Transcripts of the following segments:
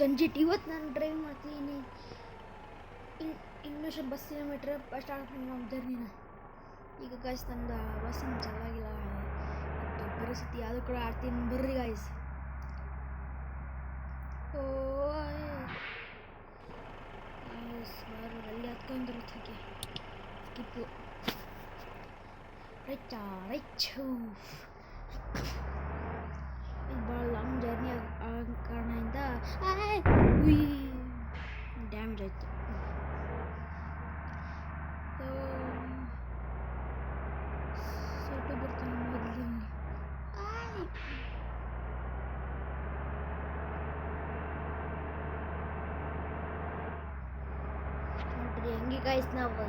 ಸಂಜಿಟ್ ಇವತ್ತು ನಾನು ಡ್ರೈವ್ ಮಾಡ್ತೀನಿ. ಇನ್ನಷ್ಟು ಬಸ್ ಕಿಲೋಮೀಟ್ರ್ ಸ್ಟಾರ್ಟ್ ನಮ್ಮ ಜರ್ನಿನ. ಈಗ ಗಾಯ್ಸ್ ನಂದು ಬಸ್ಸಿನ ಚೆನ್ನಾಗಿಲ್ಲ ಮತ್ತು ಪರಿಸ್ಥಿತಿ ಅದು ಕೂಡ ಆಡ್ತೀನಿ ಬರ್ರಿ ಗಾಯ್ಸ್. ಅಲ್ಲಿ ಹತ್ಕೊಂಡಿರೋದಕ್ಕೆ ಸ್ಕಿಪ್ಪು ರೈಚು ಇದು ಭಾಳ ಲಾಂಗ್ ಜರ್ನಿ ಆಗ ಕಾರಣದಿಂದ ಡ್ಯಾಮೇಜ್ ಆಯಿತು. ಸೊಟ್ಟು ಬರ್ತೀನಿ ಮೊದಲು ನೋಡ್ರಿ ಹೆಂಗೆ ಗಾಯ್ಸ್. ನಾವು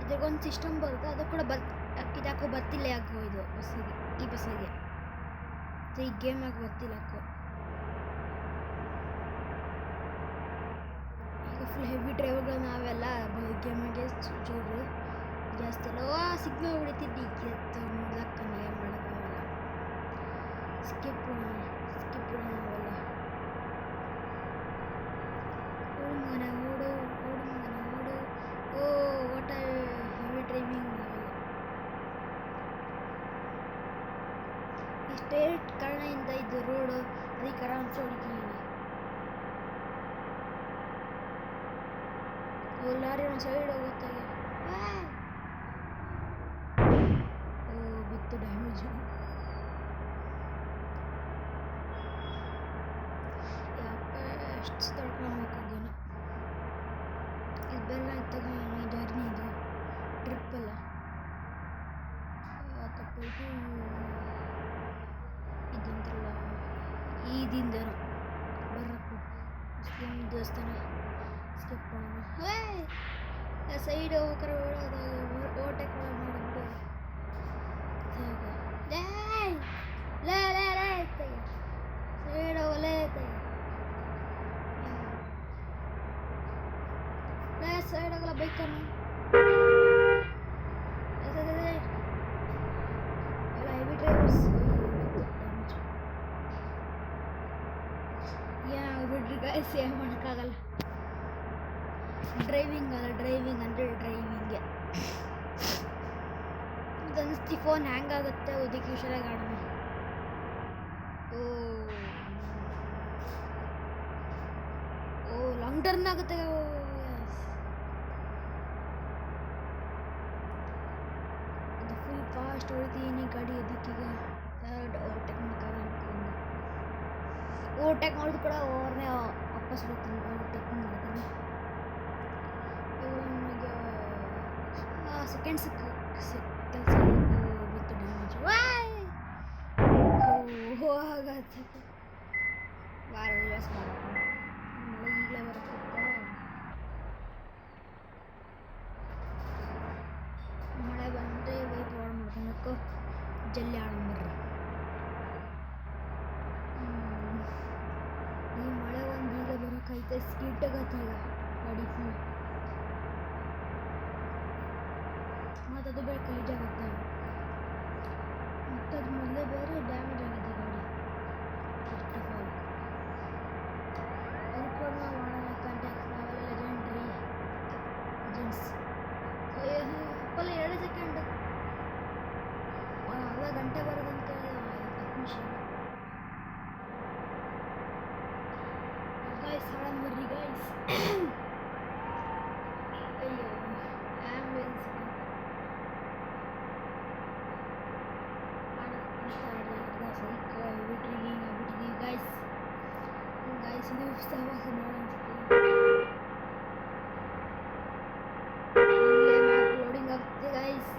ಇದ್ರಾಗೊಂದು ಸಿಸ್ಟಮ್ ಬರುತ್ತೆ, ಅದು ಕೂಡ ಯಾಕೋ ಬರ್ತಿಲ್ಲ. ಯಾಕೋ ಇದು ಬಸ್ಸಿಗೆ, ಈ ಬಸ್ಸಿಗೆ ಈ ಗೇಮ್ ಯಾಕೆ ಬರ್ತಿಲ್ಲ ಯಾಕೋ. ಈಗ ಫುಲ್ ಹೆವಿ ಡ್ರೈವರ್ಗಳು ನಾವೆಲ್ಲ ಗೇಮಿಗೆ ಚೂರು ಜಾಸ್ತಿ ಅಲ್ಲ. ಸಿಗ್ನಲ್ ಹೊಡಿತಿದ್ದಿ ಎತ್ತು ಮುಗ್ಲಕ್ಕಂಗೆ ಏನು ಮಾಡೋಕ್ಕಾಗಲ್ಲ. ಸ್ಕಿಪ್ ನಾವೆಲ್ಲ ಓಡು ಮಗನ ಓಡು ವಾಟ್ ಹೆವಿ ಡ್ರೈವಿಂಗ್. ಇಷ್ಟೇ ಕಾರಣದಿಂದ ಇದು ರೋಡು ಅದಕ್ಕೆ ಆರಾಮ್ಸೆ ಹೊಡಿತೀನಿ. ಲಾರಿ ಒಂದು ಸೈಡ್ ಹೋಗುತ್ತಾಗೆ ಬಿತ್ತು ಡ್ಯಾಮೇಜು. ಎಷ್ಟು ತಡ್ಕೊಳಕ್ಕಾಗೇನೋ. ಇದು ಬೆಲ್ಲ ಇತ್ತಾಗ ಜರ್ನಿ ಇದು ಟ್ರಿಪ್ ಎಲ್ಲ ತಪ್ಪಿಟ್ಟು ಇದಂತಲ್ಲ ಈದಿಂದನೋ ಬರಬೇಕು ಮುಸ್ಲಿಂ ದೇವಸ್ಥಾನ ಸ್ಕಿಪ್ ಮಾಡೋಣ. ಸೈಡ್ ಹೋಗ್ರೆ ಓಟೆಕ್ ಮಾಡಿಬಿಟ್ಟು ಸೈಡ್ ಒಲೆ ಸೈಡ್ ಆಗಲ್ಲ ಬೈಕನ್ನು ಎಲ್ಲ ಹೆವಿ ಡ್ರೈವರ್ಸ್ ಬಿಡ್ರಿ ಗಾಯ್ಸ್, ಏನು ಮಾಡೋಕ್ಕಾಗಲ್ಲ. ಡ್ರೈವಿಂಗ್ ಅಂದರೆ ಡ್ರೈವಿಂಗೆ ಅನಿಸ್ತಿ. ಫೋನ್ ಹ್ಯಾಂಗ್ ಆಗುತ್ತೆ, ಅದಕ್ಕೆ ಹುಷಾರಾಗಿ ಆಡೋಣ. ಲಾಂಗ್ ಟರ್ನ್ ಆಗುತ್ತೆ. ಅದು ಫುಲ್ ಫಾಸ್ಟ್ ಹೊಡಿತೀನಿ ಗಾಡಿ. ಅದಕ್ಕೀಗ ಓವರ್ಟೇಕ್ ಮಾಡೋದು ಕೂಡ ಅವ್ರನ್ನೇ ವಾಪಸ್ ಬರ್ತೀನಿ. ಓವರ್ಟೇಕ್ ಮಾಡ್ತೀನಿ. ಸೆಕೆಂಡ್ಸ್ ಕೆಲಸ ಬಿತ್ತು ಡ್ಯಾಮೇಜ್ ಹೋಗತ್ತೆ. ರಿವರ್ಸ್ ಮಾಡೋಣ. ಮಳೆ ಈಗಲೇ ಬರುತ್ತೆ. ಮಳೆ ಬಂದರೆ ವೈಪ್ ಆನ್ ಮಾಡ್ಕೊಳಕ್ಕೂ ಜಲ್ದಿ ಆಡಂಬರ್ರಿ. ಈ ಮಳೆ ಒಂದು ಈಗ ಬರೋಕ್ಕೈತೆ. ಸ್ಕಿಡ್ ಆಗತ್ತೆ ಈಗ ಗಾಡಿ ಫುಲ್. ಮತ್ತು ಅದು ಬೇರೆ ಗಲೀಜಾಗುತ್ತೆ. ಮತ್ತು ಅದು ಮೊದಲೇ ಬೇರೆ ಡ್ಯಾಮೇಜ್ ಆಗಿದೆ ಗಾಡಿ. ಫಸ್ಟ್ ಆಫ್ ಆಲ್ ಅದು ಕೂಡ ನಾವು ಮಾಡೋಣ ಕಾಂಟ್ಯಾಕ್ಟ್ಸ್. ನಾವೆಲ್ಲ ಲೆಜೆಂಡ್ಸ್. ಅಪ್ಪಲ್ಲ 2 ಸೆಕೆಂಡ್ ಅರ್ಧ ಗಂಟೆ ಬರೋದಂತ 10 ನಿಮಿಷ. ಗಾಯ್ಸ್ ಆಡಂಬರ್ರಿ ಗಾಯ್ಸ್. ಅಯ್ಯೋ ಆ್ಯಂಬುಲೆನ್ಸ್ ಹೆವಿ ಡ್ರೈವಿಂಗ್ ಆಗ್ಬಿಟ್ಟಿದ್ದೀವಿ ಗಾಯ್ಸ್. ಇದು ಸಹವಾಸ ಇಲ್ಲೇ ಮ್ಯಾಪ್ ಲೋಡಿಂಗ್ ಆಗ್ತಿದೆ ಗಾಯ್ಸ್.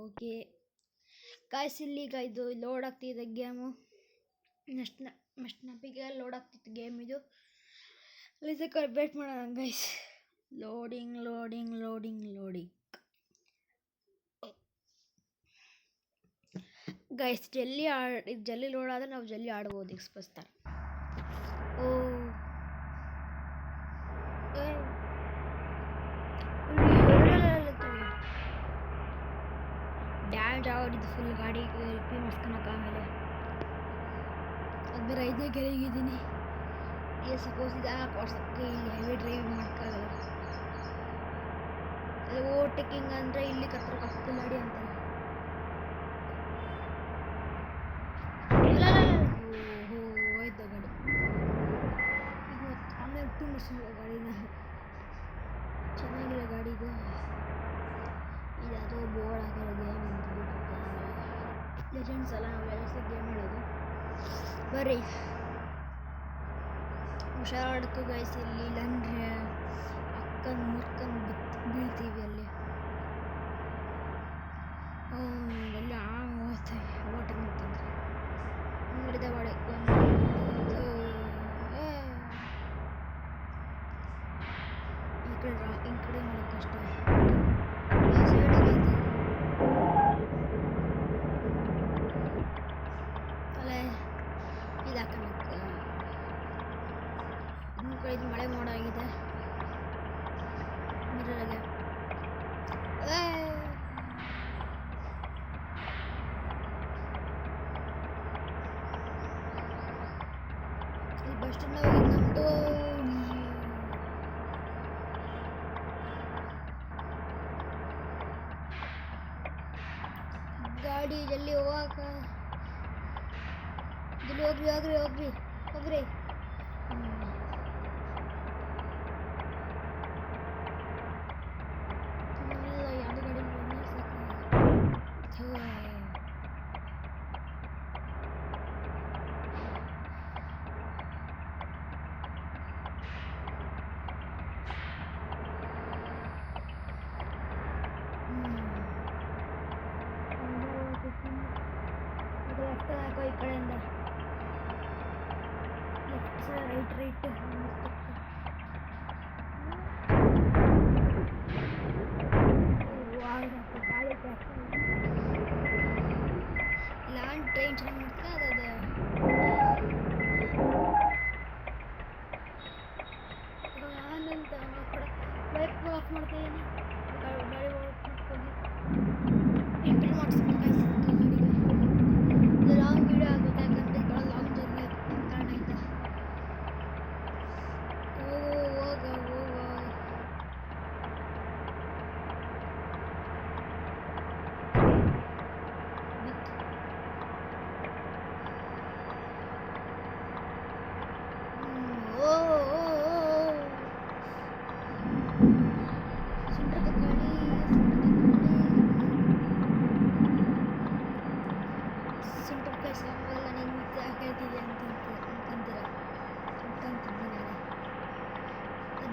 ಓಕೆ ಗಾಯ್ಸ್, ಇಲ್ಲಿಗ ಇದು ಲೋಡ್ ಆಗ್ತಿದೆ ಗೇಮು. ನಪಿಗೆ ಲೋಡ್ ಆಗ್ತಿತ್ತು ಗೇಮ್. ಇದು ಅಲ್ಲಿ ವೇಟ್ ಮಾಡೋಣ ಗೈಸ್. Loading guys. ಜಲ್ದಿ ಲೋಡ್ ಆದರೆ ನಾವು ಜಲ್ದಿ ಆಡ್ಬೋದು ಎಕ್ಸ್ಪ್ರೆಸ್ ಥರ. ಜಾಗ ಹೊಡಿದ್ದು ಫುಲ್ ಗಾಡಿ ರಿಪೇರ್ ಮಾಡಿಸ್ಕೊಳಕ್ಕೆ. ಆಮೇಲೆ ಅದು ಬೇರೆ 5ನೇ ಗೆರೆಗಿದ್ದೀನಿ. ಸಪೋಸ್ ಇದಾಕ ವರ್ಷಕ್ಕೆ ಇಲ್ಲಿ ಹೆವಿ ಡ್ರೈವಿಂಗ್ ಮಾಡೋಕ್ಕಾಗಲ್ಲ. ಅದು ಓವರ್ಟೇಕಿಂಗ್ ಅಂದರೆ ಇಲ್ಲಿ ಕತ್ತಲು ಗಾಡಿ ಅಂತಾರೆ. ಹೋಯ್ತು ಗಾಡಿ. ಈಗ ಆಮೇಲೆ ರಿಪೇರ್ ಮಾಡಿಸ್ಕೊಳ್ಳೋ ಗಾಡಿನ. ಚೆನ್ನಾಗಿರೋ ಗಾಡಿ ಇದು. ಯಾವುದೋ ಬೋರ್ಡ್ ಆಗಿರೋ ಗೇಮ್ ಲೆಜೆಂಡ್ಸ್ ಅಲ್ಲ, ನಾವು ಲೆಜೆಂಡ್ಸ್ ಗೇಮ್ ಹೇಳೋದು. ಬರ್ರಿ ಹುಷಾರಾಡ್ಕೋ ಗೈಸ್, ಇಲ್ಲಿ ಇಲ್ಲಾಂದರೆ ಅಕ್ಕಂದು ಮುರ್ಕಂದು ಬೀಳ್ತೀವಿ ಅಲ್ಲಿ. ಎಲ್ಲ ಹೋಗ್ತೇವೆ ಓಟರ್ ಅಂತಂದ್ರೆ ನೋಡಿದ ಬಾಡೆ ಈ ಕಡೆ ಮಾಡೋದು ಕಷ್ಟ. ಇದು ಮಳೆ ಮೋಡಾಗಿದೆ. ಮಿರರಿಗೆ ಈ ಬಸ್ ಸ್ಟ್ಯಾಂಡ್ ನಮ್ಮದು ಗಾಡಿ ಜಲ್ದಿ ಹೋಗಾಕ. ಜಲ್ದಿ ಹೋಗ್ರಿ. ಈ ಕಡೆಯಿಂದ left side right land train ಚೆನ್ನಾಗಿ ಮಾಡ್ತಾರೆ. ಅದು ನಾನಂತ ಬೈಕ್ ವಾಕ್ ಮಾಡ್ತಾಯಿದ್ದೀನಿ. ಗಾಡಿ ವಾಕ್ ಮಾಡ್ಕೊಂಡು ಎಂಟ್ರಿ ಮಾಡಿಸ್ಕೊಂಡು ಇದು ಲಾಂಗ್ ವೀಡಿಯೋ ಆಗುತ್ತೆ, ಯಾಕಂದರೆ ಭಾಳ ಲಾಂಗ್ ಜರ್ನಿ ಕಾರಣ ಆಯ್ತಾ. ಹೋಗ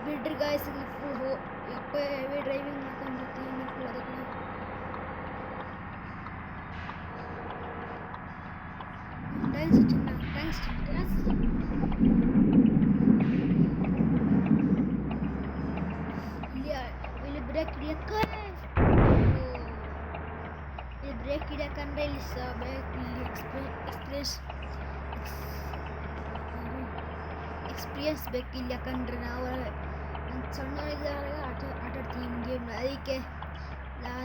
ಬಿಡ್ರಿ ಗಾಯ್ಸ್, ಇಲ್ಲಿ ಫುಲ್ ಯಪ್ಪ ಹೆವಿ ಡ್ರೈವಿಂಗ್ ಮಾಡ್ಕೊಂಡಿರ್ತೀನಿ ಫುಲ್. ಅದಕ್ಕೆ ಥ್ಯಾಂಕ್ಸ್ ಇಲ್ಲಿ ಬ್ರೇಕ್ ಹಿಡಿಯಕ್ಕಂದ್ರೆ ಇಲ್ಲಿ ಎಕ್ಸ್ಪೀರಿಯನ್ಸ್ ಬೇಕು ಇಲ್ಲಿ. ಯಾಕಂದರೆ ನಾವು ಸಣ್ಣವರಿದ್ದಾಗ ಆಟಾಡ್ತೀವಿ ಗೇಮ್. ಅದಕ್ಕೆ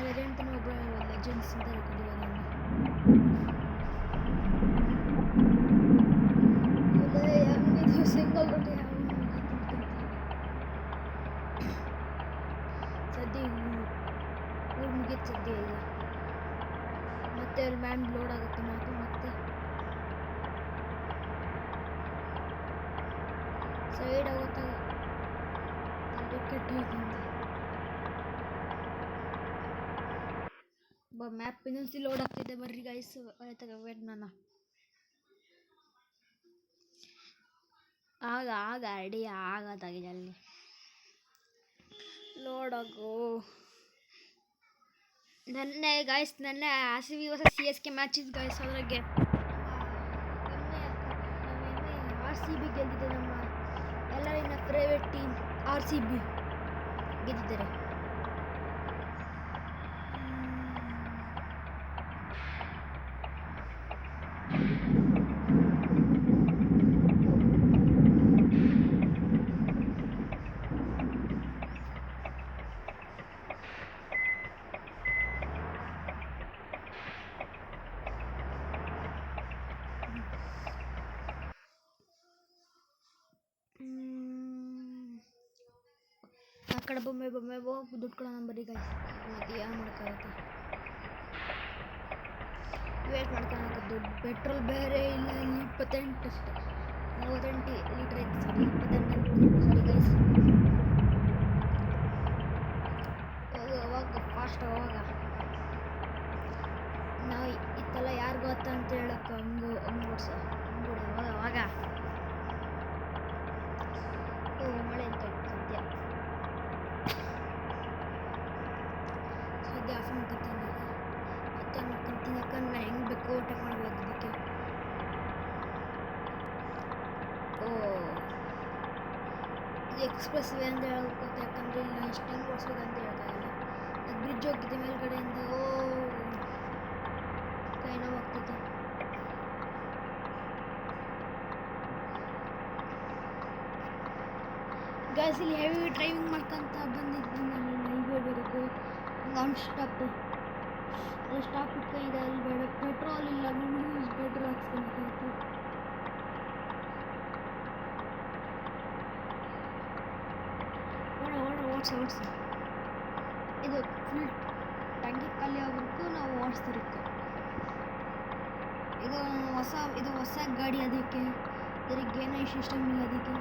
ಲೆಜೆಂಡ್ ಅಂತ ಒಬ್ಬ ಲೆಜೆಂಡ್ಸ್ ಅಂತ ಹೇಳ್ಕೊಂಡಿದ್ದೆ ನಾನು. ಇದು ಸಿಂಗಲ್ ರೊಟ್ಟಿ ಸದ್ಯ ಊರು ಮುಗಿತು ಸದ್ಯ. ಇಲ್ಲ ಮತ್ತೆ ಅಲ್ಲಿ ಮ್ಯಾನ್ ಲೋಡ್ ಆಗುತ್ತೆ ಮತ್ತೆ ಸೈಡ್ ಆಗುತ್ತೆ. ಮ್ಯಾಪ್ ಇನ್ನೊಂದ್ಸಿ ಲೋಡ್ ಆಗ್ತಿದೆ. ಬರ್ರಿ ಗೈಸ್, ವೇಟ್ ನಾನು ಆಗ ರೆಡಿ ಆಗತ್ತಾಗಿದೆ ಅಲ್ಲಿ ಲೋಡ್ ಆಗೋ. ನೆನ್ನೆ RCB vs CSK ಮ್ಯಾಚ್ ಇತ್ತು ಗೈಸ್. ಅದ್ರಾಗೆ RCB ಗೆದ್ದಿದೆ. ನಮ್ಮ ಎಲ್ಲರಿನ ಫೇವರೇಟ್ ಟೀಮ್ RCB ಗೆದ್ದಿದ್ದಾರೆ. ಕಡೆ ಬೊಮ್ಮೆ ಹೋಗಿ ದುಡ್ಡು ಕೊಡೋ ನಂಬರಿ ಗೈಸ್. ಮತ್ತೆ ಏನು ಮಾಡೋಕ್ಕಾಗುತ್ತೆ, ವೇಟ್ ಮಾಡ್ಕೊಳಕ್ಕೆ ದುಡ್ಡು. ಪೆಟ್ರೋಲ್ ಬೇರೆ ಇಲ್ಲ, ಇಲ್ಲಿ 28 ಅಷ್ಟೇ, 48 ಲೀಟ್ರ್ ಐತೆ. ಸಾರಿ 28 ಸಾರಿ ಗೈಸ್. ಹೋಗ ಫಾಸ್ಟ್ ಹೋಗ. ನಾವು ಇತ್ತಲ್ಲ ಯಾರು ಗೊತ್ತ ಅಂತ ಹೇಳಕ್ಕೆ ಹಂಗೆ ಓಡಿಸ ಅವಾಗ. ಓ ಮಳೆ ಅಂತ ಸದ್ಯ ಆಫ್ ಮಾಡ್ಕೊತೀನಿ. ಮತ್ತೆ ಮಾಡ್ಕೊತೀನಿ, ಯಾಕಂದ್ರೆ ನಾನು ಹೆಂಗೆ ಬೇಕು ಓಟಕ್ ಮಾಡ್ಬೋದು ಅದಕ್ಕೆ. ಓ ಇದು ಎಕ್ಸ್ಪ್ರೆಸ್ ವೇ ಅಂತ ಹೇಳೋಕೆ, ಯಾಕಂದರೆ ಇಲ್ಲಿ ನಾನು ಎಷ್ಟು ಹೆಂಗೆ ಓಡಿಸ್ಬೇಕು ಅಂತ ಹೇಳೋಕ್ಕಾಗಲ್ಲ. ಅದು ಬ್ರಿಡ್ಜ್ ಹೋಗ್ತಿದೆ ಮೇಲ್ಗಡೆಯಿಂದ. ಓ ಕೈ ನೋವು ಆಗ್ತೈತೆ. ಗೈಸ್ ಇಲ್ಲಿ ಹೆವಿ ಡ್ರೈವಿಂಗ್ ಮಾಡ್ಕೊಂತ ಬಂದಿದ್ದೀನಿ ನಾನು ಹೈವೇವರೆಗೂ. Non stop ಇಟ್ಕೊಂಡಿದೆ. ಅಲ್ಲಿ ಬೇಡ ಪೆಟ್ರೋಲ್ ಇಲ್ಲ, ಪೆಟ್ರೋಲ್ ಹಾಕ್ಸ್ಕೊಳ್ಬೇಕಾಯ್ತು. ಓಡಿಸಿ ಇದು ಫುಲ್ ಟ್ಯಾಂಕಿ ಖಾಲಿ ಆಗೋವರೆಗೂ ನಾವು ಓಡಿಸ್ತಿರುತ್ತೆ. ಇದು ಹೊಸ ಗಾಡಿ, ಅದಕ್ಕೆ ಏನೋ ಸಿಸ್ಟಮ್ ಇಲ್ಲ. ಅದಕ್ಕೆ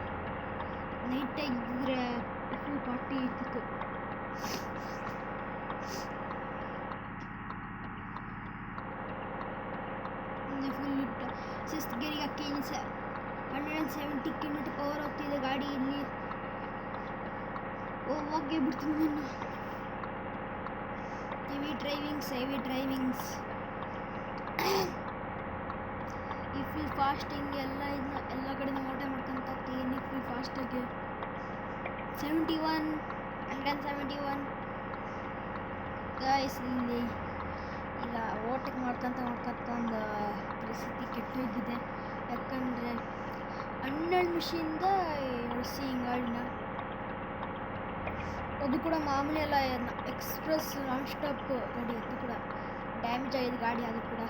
ನೈಟ್ ತೆಗೆದ್ರೆ ಫುಲ್ ಪಾರ್ಟಿ ಇರ್ತಿತ್ತು. ಫುಲ್ ಸಿಕ್ಸ್ತ್ ಗೇರಿಗೆ ಹಾಕಿ 170 km/h ಹೋಗ್ತಿದೆ ಗಾಡಿ. ಇಲ್ಲಿ ಹೋಗೇ ಬಿಡ್ತೀನಿ ನಾನು. ಹೆವಿ ಡ್ರೈವಿಂಗ್ಸ್ ಈ ಫುಲ್ ಫಾಸ್ಟ್ ಹಿಂಗೆ ಎಲ್ಲ ಕಡೆ ಓಟ ಮಾಡ್ಕೊಂತ ಹೋಗ್ತೀನಿ ಫುಲ್ ಫಾಸ್ಟಾಗಿ. 171 ಗಾಯ್ಸ್. ಇಲ್ಲಿ ಇಲ್ಲ ಓಟಕ್ಕೆ ಮಾಡ್ಕೊಂತ ಒಂದು ಪರಿಸ್ಥಿತಿ ಕೆಟ್ಟೋಗಿದೆ. ಯಾಕಂದರೆ 12 ನಿಮಿಷದಿಂದ ಓಡಿಸಿ ಗಾಡಿನ. ಅದು ಕೂಡ ಮಾಮೂಲಿ ಅಲ್ಲ, ಎಕ್ಸ್ಪ್ರೆಸ್ ನಾನ್ ಸ್ಟಾಪ್ ಗಾಡಿ. ಅದು ಕೂಡ ಡ್ಯಾಮೇಜ್ ಆಗಿದೆ ಗಾಡಿ. ಅದು ಕೂಡ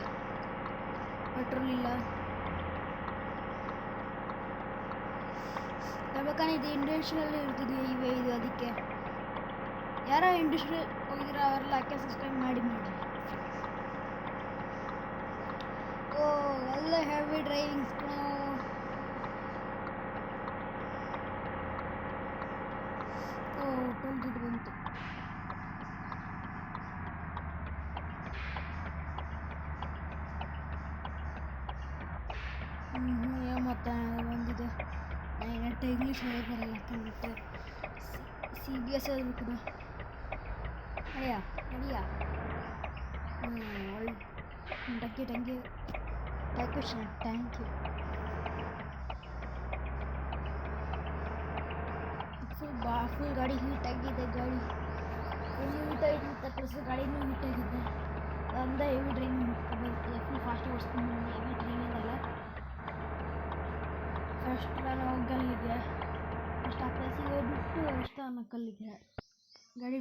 ಪೆಟ್ರೋಲ್ ಇಲ್ಲ. ಹೇಳ್ಬೇಕಾದ್ರೆ ಇದು ಇಂಡಸ್ಟ್ರಿಯಲ್ ಇರ್ತದೆ ಹೈವೇ ಇದು. ಅದಕ್ಕೆ ಯಾರೋ ಇಂಡಸ್ಟ್ರಿಯಲ್ ಹೋಗಿದ್ರೆ ಅವರೆಲ್ಲ ಯಾಕೆ ಸಬ್ಸ್ಕ್ರೈಬ್ ಮಾಡಿ. ಓ ಎಲ್ಲ ಹೆವಿ ಡ್ರೈವಿಂಗ್ಸ್. ಓ ಟೋಲ್ ಬಂತು. ಮತ್ತೆ ಬಂದಿದೆ. ನೆಟ್ ಇಂಗ್ಲೀಷ್ ಬರಲ್ಲ, ಯಾಕಂದ್ರೆ CBS ಆದರೂ ಕೂಡ ಅಯ್ಯ ಒಳ್ಳೆ ಟಂಕಿ ಡೆಕೋರೇಷನ್. Thank you. ಫುಲ್ ಗಾಡಿ ಹೀಟ್ ಆಗಿದೆ. ಗಾಡಿ ಫುಲ್ ಹೀಟ್ ಆಗಿರುತ್ತೆ, ಪ್ಲಸ್ ಗಾಡಿನೂ ಹೀಟ್ ಆಗಿದೆ. ಅಂದ ಹೆವಿ ಡ್ರೈವಿಂಗ್ ಬರುತ್ತೆ. ಫುಲ್ ಫಾಸ್ಟ್ ಓಡಿಸ್ತೀನಿ. ಹೆವಿ ಡ್ರೈವಿಂಗ್ ಅಲ್ಲ. ಫಸ್ಟ್ ನಾನು ಗಲ್ಲಿಗೆ ಫಸ್ಟ್ ಆ ಪ್ಲೇಸಿಗೆ ಹೋಗ್ಬಿಟ್ಟು ಅಷ್ಟು ಅನ್ನೋ ಕಲ್ಲಿಗೆ गाड़ी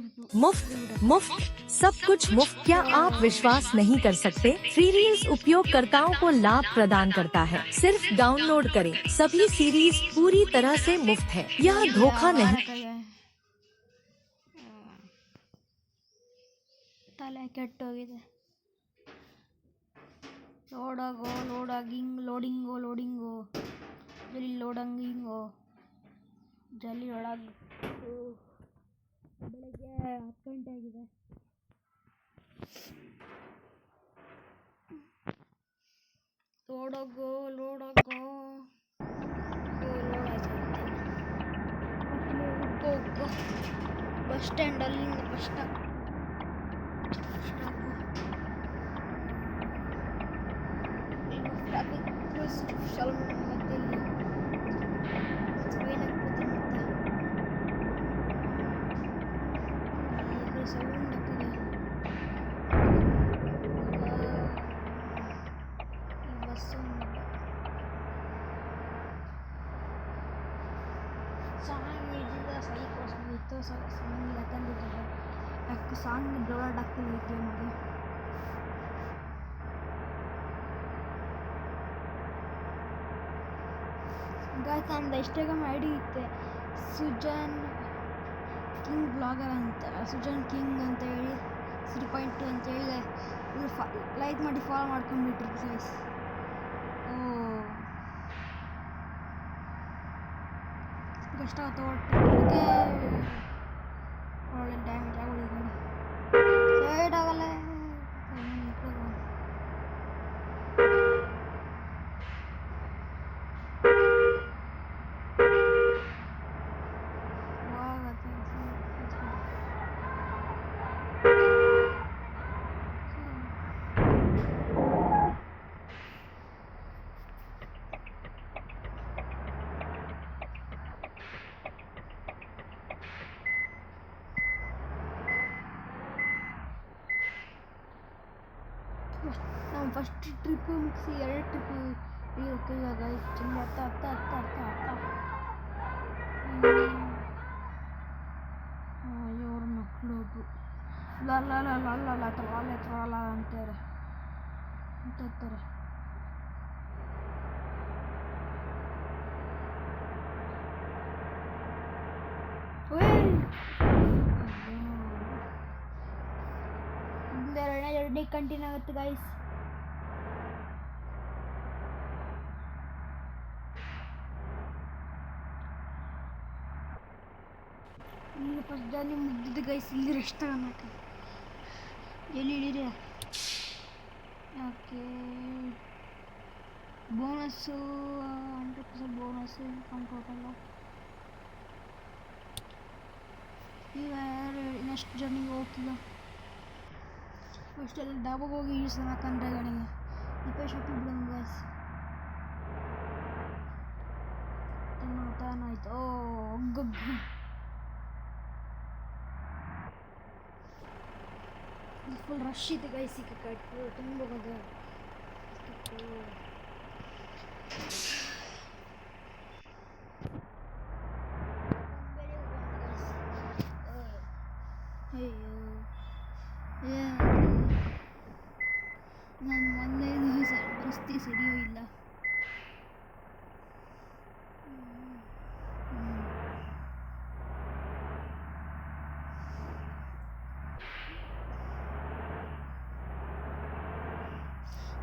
मुफ्त सब कुछ मुफ्त। क्या आप विश्वास नहीं कर सकते? सीरीज उपयोगकर्ताओं को लाभ प्रदान करता है। सिर्फ डाउनलोड करें। सभी सीरीज पूरी तरह से मुफ्त है। यह धोखा नहीं। ತಲೆ ಕೆಟ್ಟೋಗಿದೆ. ಲೋಡಿಂಗು ಜಲ್ಲಿ ಲೋಡಂಗಿಂಗು ಜಲ್ಲಿ ಒಳಗೆ. ಬೆಳಗ್ಗೆ 10 ಗಂಟೆ ಆಗಿದೆ. ಲೋಡಾಗೋ ಲೋಡ್ ಆಯ್ತು. ಬಸ್ ಸ್ಟ್ಯಾಂಡ್, ಅಲ್ಲಿಂದ ಬಸ್ ಸ್ಟಾಪ್ ಟ್ರಾಫಿಕ್ ಮತ್ತೆ ಇಲ್ಲಿ ಸೌಂಡ್ ಆಗ್ತಿದೆ. ಈ ಬಸ್ಸು ಸಾಂಗ್ ಇದ್ದಿದ್ದ ಸೈಕೋಸ್ಬಿಟ್ಟು ಸಾಂಗ್ ಯಾಕಂದಿದ್ದಾರೆ. ಯಾಕೆ ಸಾಂಗ್ ಡೌನ್ಲೋಡ್ ಆಗ್ತಿದೆ ಗೇಮ್ಗೆ. ಗಾಯ್ಸ್, ನಮ್ದು ಇನ್ಸ್ಟಾಗ್ರಾಮ್ ID ಇತ್ತೆ ಸುಜಾನ್ ಕಿಂಗ್ ಬ್ಲಾಗರ್ ಅಂತ ಸುಜನ್ ಕಿಂಗ್ ಅಂತ ಹೇಳಿ 3.2 ಅಂತ ಹೇಳಿದೆ. ಇದು ಲೈಕ್ ಮಾಡಿ ಫಾಲೋ ಮಾಡ್ಕೊಂಡ್ಬಿಟ್ರಿ ಗೈಸ್. ಓ ಕಷ್ಟ ಆಯ್ತು ಒಟ್ಟಿಗೆ ಒಳ್ಳೆ ಡ್ಯಾಮೇಜ್ ಆಗೋದು ಸೈಡ್ ಆಗಲ್ಲ. ನಾವು ಫಸ್ಟ್ ಟ್ರಿಪ್ಪು ಮುಗಿಸಿ 2 ಟ್ರಿಪ್ಪು ಇಳಿಯೋಕ್ಕಿವಾಗ ತುಂಬ ಅರ್ಥ ಇವ್ರ ಮಕ್ಕಳು ಲಾಲ ಅಂತಾರೆ ಅಂತಾರೆ. ಎರಡನೇ ಕಂಟಿನ್ಯೂ ಆಗುತ್ತೆ ಗೈಸ್. ಈಗ ಫಸ್ಟ್ ಜರ್ನಿ ಮುಗಿದಿದ್ದು ಗೈಸ್. ಇಲ್ಲಿ ರೆಸ್ಟ್ ತಗೊಳಕ್ಕೆ ಎಲ್ಲಿ ಇಳಿರಿ ಯಾಕೆ ಬೋನಸ್ಸು 100% ಬೋನಸ್ಸು ಅನ್ಕೋಟಲ್ಲ. ಈಗ ಯಾರು ನೆಕ್ಸ್ಟ್ ಜರ್ನಿಗೆ ಹೋಗ್ತಿಲ್ಲ. ಫಸ್ಟೆಲ್ಲ ಡಾಬಾಗೆ ಹೋಗಿ ಈಸೋಣಕಂದ್ರೆ ಗಾಡಿಗೆ ಶಾಪಿಗೆ ಬಿಡೋಣ ಗೈಸ್. ಆಯ್ತು. ಒಗ್ಗಗ್ಗು ಫುಲ್ ರಶ್ ಇದೆ ಗೈಸ್. ಈಗ ಕಟ್ಟು ತುಂಬ ಬೇರೆ ಅಯ್ಯೋ ನಾನು ಮೊನ್ನೆ ರಸ್ತೆ ಸರಿಯೋ ಇಲ್ಲ.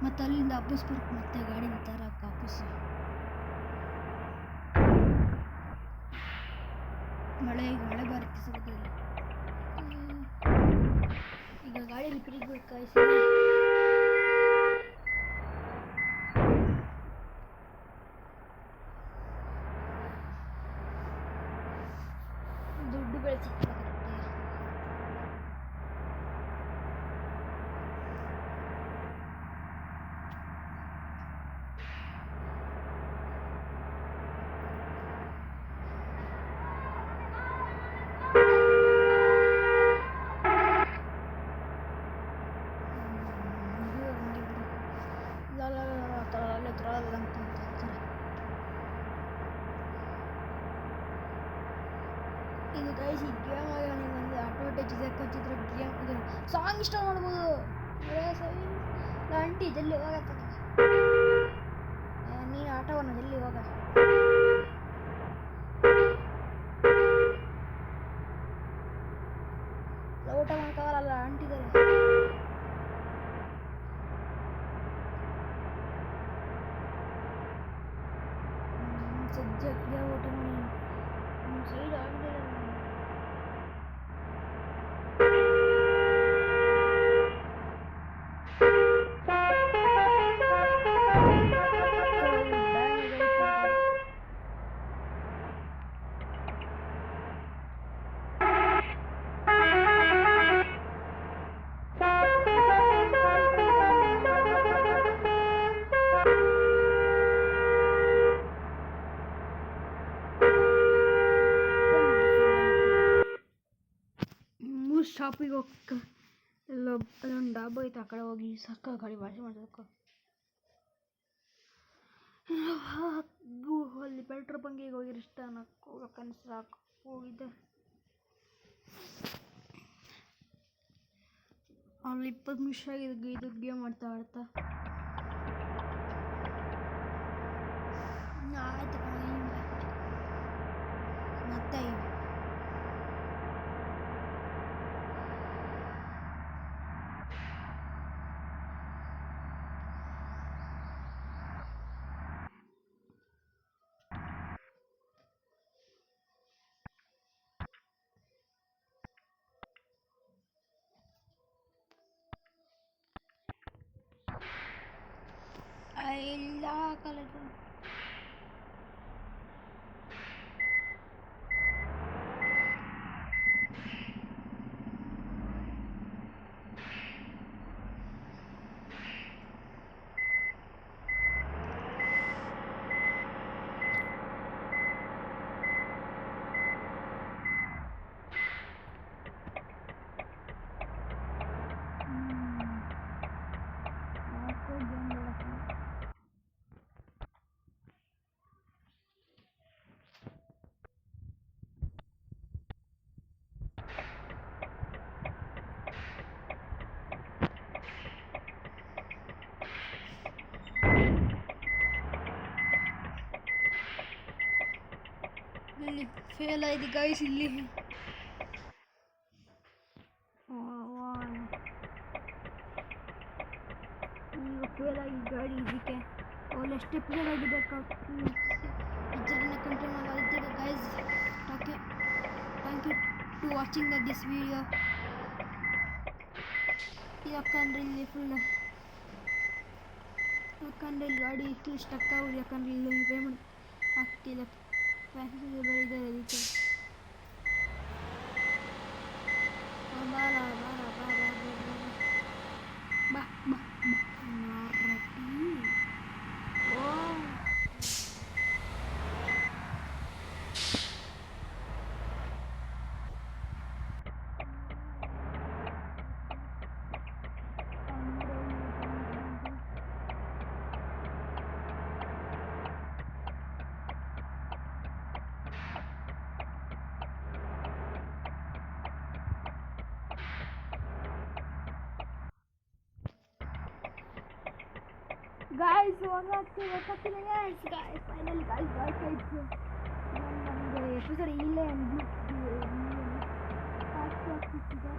ಮತ್ತು ಅಲ್ಲಿಂದ ವಾಪಸ್ ಬರ್ಬೇಕು ಮತ್ತೆ ಗಾಡಿ ತರಕ್ಕೆ ವಾಪಸ್. ಮಳೆ ಬರುತ್ತೆ ಸಿಗೋದಿಲ್ಲ. ಈಗ ಗಾಡಿ ರಿಪೇರಿಗೆ ಬೇಕಾಯ್ತು. ದುಡ್ಡು ಬೆಳೆಸಿಕ್ಕಾಗುತ್ತೆ. ಇದು ಗೈಸ್ ಈ ಗೇಮ್ ಆಗಿ ನನಗೊಂದು ಅಡ್ವಾಂಟೇಜ್ ಇದೆ. ಕಚ್ಚಿದ್ರೆ ಗೇಮ್ ಇದು ಸಾಂಗ್ ಇಷ್ಟ ಮಾಡ್ಬೋದು. ಆಂಟಿ ಜಲ್ದಿ ಹೋಗತ್ತ ನೀನು ಆಟವನ್ನು ಜಲ್ದಿ ಹೋಗ. ಊಟ ಮಾಡೋಕ್ಕಾಗಲ್ಲ ಆಂಟಿದ್ದಾರೆ. ಸದ್ಯಕ್ಕೆ ಊಟ ಮಾಡಿ ಸೈಡ್ ಆಗಲಿಲ್ಲ. ಶಾಪಿಗೆ ಹೋಗ್ಕ ಎಲ್ಲ ಅಲ್ಲೊಂದು ಡಾಬಾ ಐತೆ. ಆ ಕಡೆ ಹೋಗಿ ಸಾಕ ಗಾಡಿ ವಾಶ್ ಮಾಡಬೇಕು. ಅಲ್ಲಿ ಪೆಟ್ರೋಲ್ ಬಂಕಿಗೆ ಹೋಗಿರಿ ಇಷ್ಟ ಅನ್ನಕ್ಕೆ ಹೋಗ್ಬೇಕನ್ಸ ಸಾಕು ಹೋಗಿದ್ದೆ. ಅಲ್ಲಿ 20 ನಿಮಿಷ ಆಗಿದೆ ಇದು ಗೇಮ್ ಆಡ್ತಾ ಆಯ್ತು ಮತ್ತೆ ಇಲ್ಲ ಕಾಲೇಜು ಇಲ್ಲಿ ಫೇಲ್ ಆಯ್ತು ಗೈಸ್ ಇಲ್ಲಿ ಫೇಲ್ ಆಗಿ ಗಾಡಿ ಇದಕ್ಕೆ ಒಳ್ಳೆ ಸ್ಟೆಪ್ ಆಗಿರಬೇಕಾಗ್ತದೆ ಇದನ್ನ ಕಂಟ್ರೋಲ್ ಮಾಡಿದ್ದೀರಾ guys okay thank you to watching this video ಯಾಕಂದ್ರೆ ಇಲ್ಲಿ ಫುಲ್ ಯಾಕಂದ್ರೆ ಇಲ್ಲಿ ಗಾಡಿ ಇಷ್ಟು ಸ್ಟಕ್ ಆಗೋದು ಯಾಕಂದ್ರೆ ಇಲ್ಲಿ ಪೇಮೆಂಟ್ ಆಗ್ತಿಲ್ಲ ಪ್ಯಾಸೆಂಜರ್ ಬೇರೆ ಇದ್ದಾರೆ ಅದಕ್ಕೆ ಬಾರ ಬಾರ ಬಾರ ಬಾ ಬಾ ಮಾರಟಿ ಓ guys ಗೊತ್ತಾಗ್ತಿಲ್ಲ guys finally guys ಗೊತ್ತಾಯ್ತು ನಮಗೆ ಎಪಿಸೋಡ್ ಇಲ್ಲೇ ಆಗ್ತಿದೆ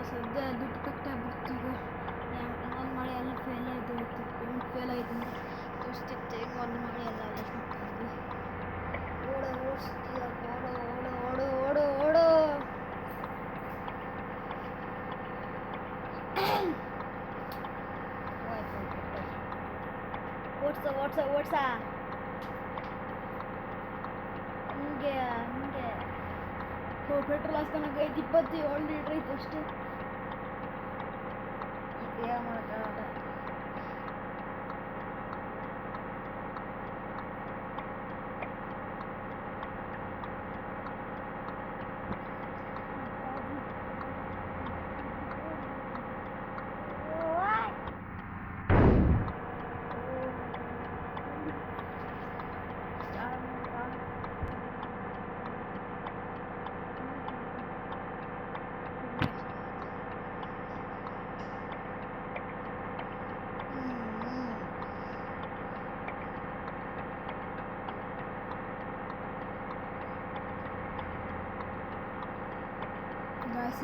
ಸದ್ಯ ದುಡ್ಡು ಕಟ್ಟಾಗ್ಬಿಡ್ತೀವಿ ನಾನು ಮಾಡಿ ಎಲ್ಲ ಫೇಲ್ ಆಯಿತು ಪೇಮೆಂಟ್ ಫೇಲ್ ಆಯಿತು ಅಂತ ತೋರಿಸ್ತಿತ್ತು ಒಂದು ಮಾಡಿ ಎಲ್ಲ ವೇಸ್ಟ್ ಮಾಡ್ತಿದ್ವಿ ಓಡಿಸ್ತೀಯ ಓಡು ಓಡು ಓಡು ಓಡು ಓಡ್ಸ ಹಂಗೆ ಪೆಟ್ರೋಲ್ ಹಾಸ್ಕೊಳಕ್ಕೆ 27 ಲೀಟ್ರ್ ಐತೆ ಅಷ್ಟೇ ಈಗ ಮಾಡೋಕ್ಕಾಗಲ್ಲ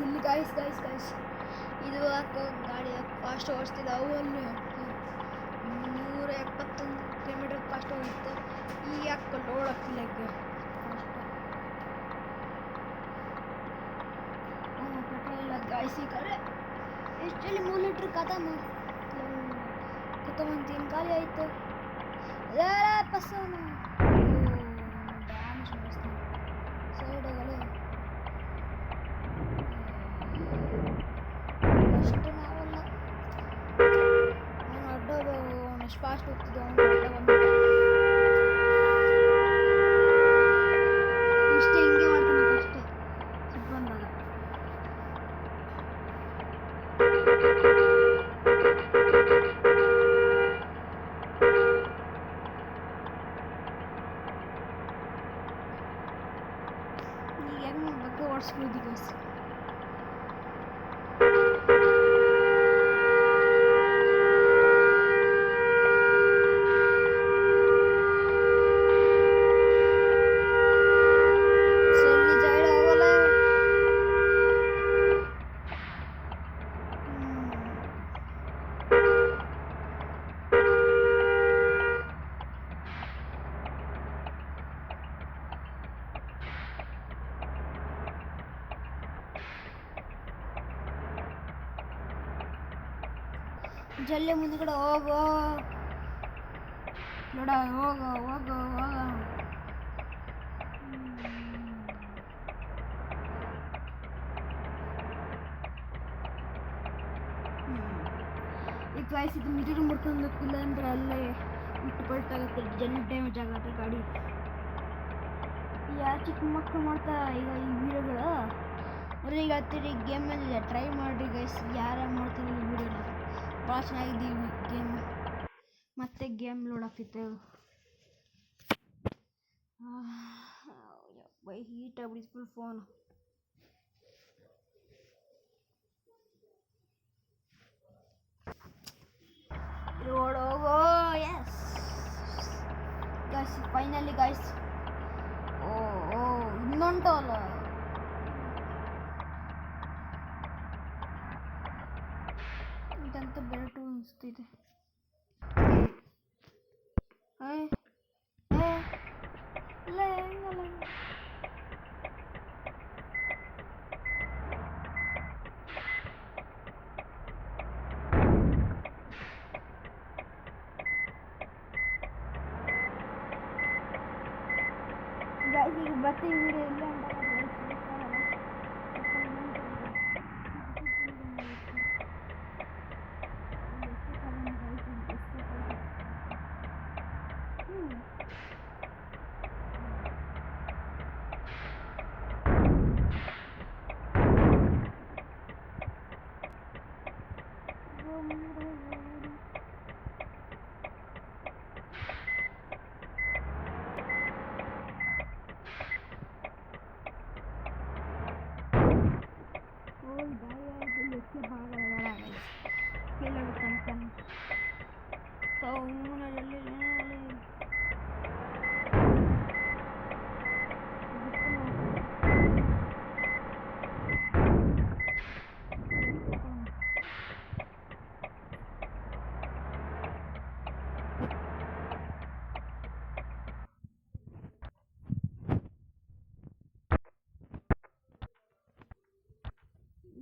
ಇಲ್ಲಿ ಗಾಯ್ಸ್ ಇದು ಹಾಕೋ ಗಾಡಿ ಫಾಸ್ಟ್ ಓಡಿಸ್ತಿದ್ದೆ ಅವಲ್ಲಿ 171 ಕಿಲೋಮೀಟರ್ ಫಾಸ್ಟ್ ಹೋಗಿತ್ತು ಈಗ ಯಾಕೆ ಲೋಡ್ ಆಗ್ತಿಲ್ಲ ಈಗ ಪೆಟ್ರೋಲ್ ಇಲ್ಲ ಗಾಯ್ಸ್ ಈ ಕಡೆ ಎಷ್ಟಲ್ಲಿ 3 ಲೀಟ್ರ್ ಖತಮ್ ಅಂತೀನಿ ಖಾಲಿ ಆಯಿತು ಬಸ್ಸವನು ಡ್ಯಾಮೇಜ್ ಮಾಡಿಸ್ತಾನೆ ಸೈಡ್ ಹೋಗಲು ಅಷ್ಟು ನಾವಲ್ಲ ಅವನು ಅಡ್ಡ ಅವನು ಎಷ್ಟು ಫಾಸ್ಟ್ ಹೋಗ್ತಿದ್ದ ಅವನು ಅಡ್ಡ ಬಂದ್ಬಿಟ್ಟ ಇಷ್ಟೇ ಹಿಂಗೆ ಮಾಡ್ಕೊಬೇಕು ಅಷ್ಟೇ ಸಿಟ್ಟು ಬಂದಾಗ ಈಗ ಹೆಂಗೆ ಬಗ್ಗೆ ಓಡಿಸ್ಬೋದು ಗೈಸ್ ಸಲ್ಲಿ ಜಾಡ ಹೋಗಲ್ಲ ಜಲ್ದಿ ಮುಂದ್ಗಡೆ ಹೋಗೋ ನೋಡ ಹೋಗೋ ಹೋಗೋ ಹೋಗೋ ಈ ಗಾಯ್ಸ್ ಇದು ಮಿರರ್ ಮುಡ್ಕೊಂಡಕ್ಕಿಲ್ಲ ಅಂದ್ರೆ ಅಲ್ಲೇ ಇಟ್ಟು ಪಲ್ಟಾಗುತ್ತೆ ಜನ ಡ್ಯಾಮೇಜ್ ಆಗುತ್ತೆ ಗಾಡಿ ಯಾರು ಚಿಕ್ಕ ಮಕ್ಕಳು ಮಾಡ್ತಾರೆ ಈಗ ಈ ವೀಡಿಯೋಗಳು ಅಂದರೆ ಈಗ ಹೇಳ್ತೀರಿ ಗೇಮಲ್ಲಿ ಟ್ರೈ ಮಾಡಿರಿ ಗೈಸ್ ಯಾರು ಮಾಡ್ತೀರಿ ಈ ವಿಡಿಯೋನ ಭಾಳ ಚೆನ್ನಾಗಿದ್ದೀವಿ ಗೇಮ್ ಮತ್ತೆ ಗೇಮ್ ಲೋಡ್ ಆಗ್ತಿತ್ತು ಬೈ ಹೀಟ್ ಆಗ್ಬಿಡಿ ಫುಲ್ ಫೋನ್ ರೋಡ್ ಹೋಗೋ ಎಸ್ ಗೈಸ್ ಫೈನಲಿ ಗೈಸ್ ಓ ಇನ್ನೊಂಟು ಅಲ್ಲ ಇದಂತ ಬೆರಟು ಅನಿಸ್ತಿದೆ ಇಲ್ಲ ಹೆಂಗಲ್ಲ ಈಗ ಬರ್ತೀವಿ ವಿಡಿಯೋ ಇಲ್ಲ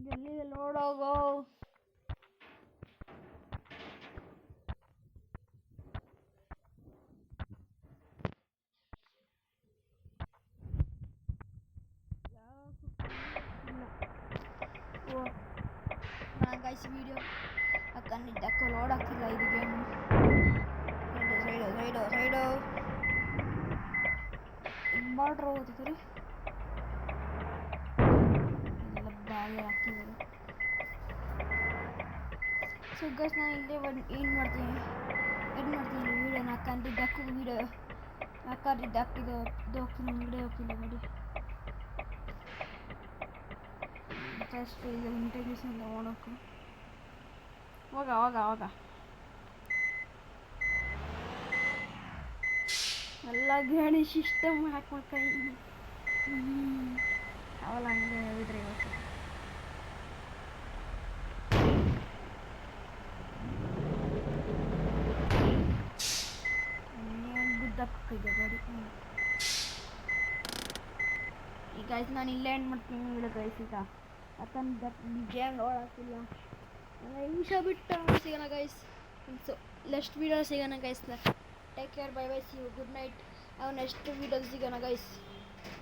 ಜಲ್ದಿ ನೋಡೋಗೋ ನಾನು ಗೈಸ್ ವಿಡಿಯೋ ಹಾಕೊಂಡಿದ್ದಕ್ಕೆ ಲೋಡ್ ಆಗ್ತಿಲ್ಲ ಇದು ಗೇಮ್ ಸೈಡು ಇನ್ವರ್ಟ್ರ್ ಹೋಗ್ತಿದ್ರಿ ಎಲ್ಲ ಬ್ಯಾಗೆ ಹಾಕಿದ್ದಾರೆ ಸೊ ಗೈಸ್ ನಾನು ಇಲ್ಲೇ ಏನು ಮಾಡ್ತೀನಿ ವೀಡಿಯೋನ ಹಾಕೊಂಡಿದ್ದಕ್ಕೂ ವೀಡಿಯೋ ಹಾಕಿದ್ದು ಹೋಗ್ತೀನಿ ಮುಂಗಡೆ ಹೋಗ್ತಿಲ್ಲ ನೋಡಿ ಫಸ್ಟ್ ಈಗ ಇಂಟರ್ವ್ಯೂಸ್ ಅಂತ ನೋಡೋಕೆ ಹೋಗ ಎಲ್ಲ ಗಾಡಿ ಸಿಸ್ಟಮ್ ಹಾಕ್ಬೇಕ ಅವೆಲ್ಲ ಹಂಗೆ ಹೇಳಿದ್ರೆ ಇವತ್ತು ಗುದ್ದಕ್ಕಿದೆ ಗಾಡಿ ಈಗ ಆಯ್ತು ನಾನು ಇಲ್ಲೇ ಎಂಡ್ ಮಾಡ್ತೀನಿ ವಿಡಿಯೋ ಗೈಸ್ ಈಗ ಯಾಕಂದ್ರೆ ಗೇಮ್ ನೋಡಾಕಿಲ್ಲ ನಿಮಿಷ ಬಿಟ್ಟು ಸಿಗೋಣ ಗೈಸ್ ಸೊ ನೆಕ್ಸ್ಟ್ ವೀಡಿಯೋ ಸಿಗೋಣ guys take care bye see you good night next video ಸಿಗೋಣ ಗೈಸ್